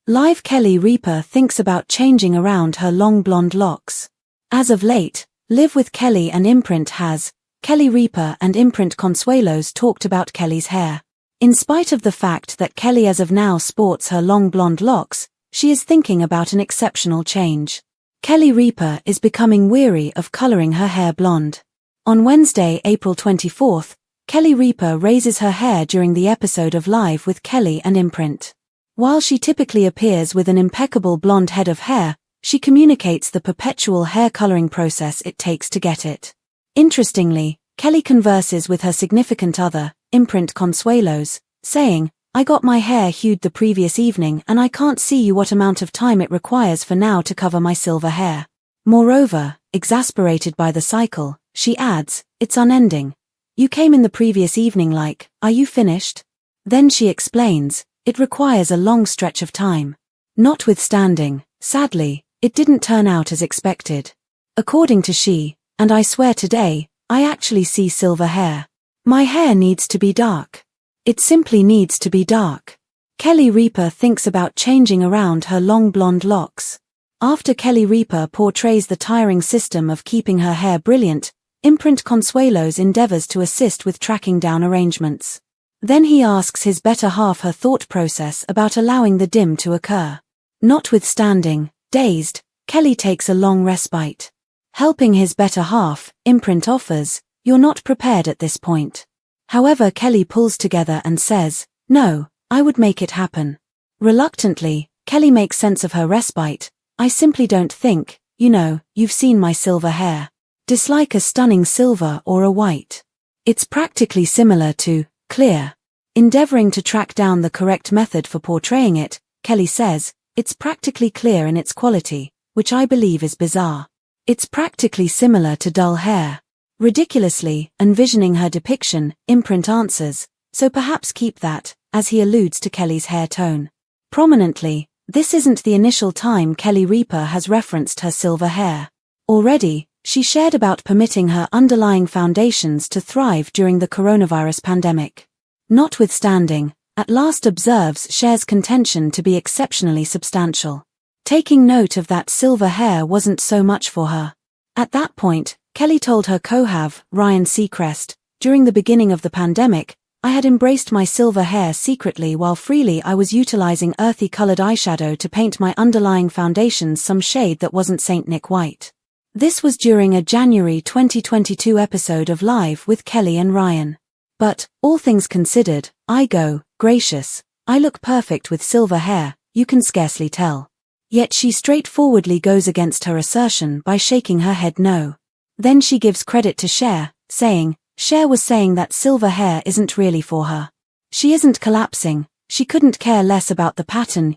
Live Kelly Ripa thinks about changing around her long blonde locks. As of late, Live with Kelly and Imprint has, Kelly Ripa and Imprint Consuelos talked about Kelly's hair. In spite of the fact that Kelly as of now sports her long blonde locks, she is thinking about an exceptional change. Kelly Ripa is becoming weary of coloring her hair blonde. On Wednesday, April 24th, Kelly Ripa raises her hair during the episode of Live with Kelly and Imprint. While she typically appears with an impeccable blonde head of hair, she communicates the perpetual hair coloring process it takes to get it. Interestingly, Kelly converses with her significant other, Imprint Consuelos, saying, "I got my hair hued the previous evening and I can't see you what amount of time it requires for now to cover my silver hair." Moreover, exasperated by the cycle, she adds, "It's unending. You came in the previous evening like, are you finished?" Then she explains, "It requires a long stretch of time." Notwithstanding, sadly, it didn't turn out as expected. According to she, "And I swear today, I actually see silver hair. My hair needs to be dark. It simply needs to be dark." Kelly Ripa thinks about changing around her long blonde locks. After Kelly Ripa portrays the tiring system of keeping her hair brilliant, Imprint Consuelos endeavors to assist with tracking down arrangements. Then he asks his better half her thought process about allowing the dim to occur. Notwithstanding, dazed, Kelly takes a long respite. Helping his better half, Imprint offers, "You're not prepared at this point." However, Kelly pulls together and says, "No, I would make it happen." Reluctantly, Kelly makes sense of her respite. "I simply don't think, you've seen my silver hair. Dislike a stunning silver or a white. It's practically similar to clear." Endeavoring to track down the correct method for portraying it, Kelly says, "It's practically clear in its quality, which I believe is bizarre. It's practically similar to dull hair." Ridiculously, envisioning her depiction, Imprint answers, "So perhaps keep that," as he alludes to Kelly's hair tone. Prominently, this isn't the initial time Kelly Ripa has referenced her silver hair. Already, she shared about permitting her underlying foundations to thrive during the coronavirus pandemic. Notwithstanding, at last observes shares contention to be exceptionally substantial. Taking note of that silver hair wasn't so much for her. At that point, Kelly told her co-have, Ryan Seacrest, "During the beginning of the pandemic, I had embraced my silver hair secretly while freely I was utilizing earthy colored eyeshadow to paint my underlying foundations some shade that wasn't Saint Nick white." This was during a January 2022 episode of Live with Kelly and Ryan. "But, all things considered, I go, gracious, I look perfect with silver hair, you can scarcely tell." Yet she straightforwardly goes against her assertion by shaking her head no. Then she gives credit to Cher, saying, "Cher was saying that silver hair isn't really for her. She isn't collapsing, she couldn't care less about the pattern,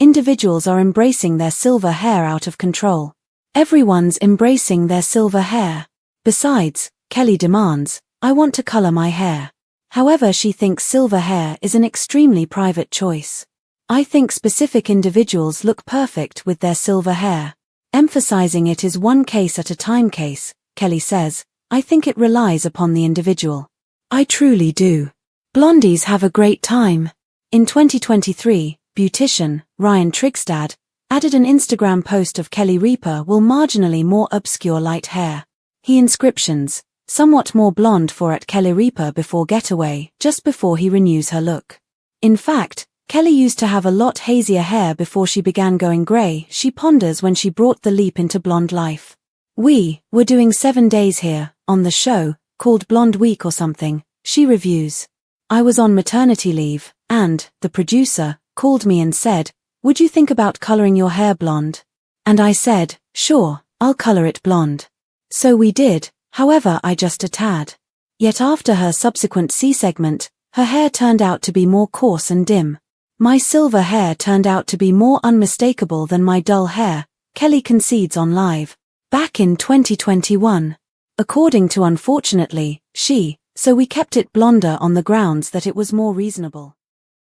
Individuals are embracing their silver hair out of control. Everyone's embracing their silver hair. Besides," Kelly demands, "I want to color my hair." However, she thinks silver hair is an extremely private choice. "I think specific individuals look perfect with their silver hair. Emphasizing it is one case at a time case," Kelly says, "I think it relies upon the individual. I truly do. Blondies have a great time." In 2023, beautician, Ryan Trigstad, added an Instagram post of Kelly Ripa will marginally more obscure light hair. He inscriptions, "Somewhat more blonde for at Kelly Ripa before getaway," just before he renews her look. In fact, Kelly used to have a lot hazier hair before she began going grey, she ponders when she brought the leap into blonde life. "We were doing 7 days here, on the show, called Blonde Week or something," she reviews. "I was on maternity leave, and, the producer, called me and said, 'Would you think about coloring your hair blonde?' And I said, 'Sure, I'll color it blonde.' So we did, however I just a tad." Yet after her subsequent C-segment, her hair turned out to be more coarse and dim. "My silver hair turned out to be more unmistakable than my dull hair," Kelly concedes on Live. Back in 2021. According to Unfortunately, she, "So we kept it blonder on the grounds that it was more reasonable."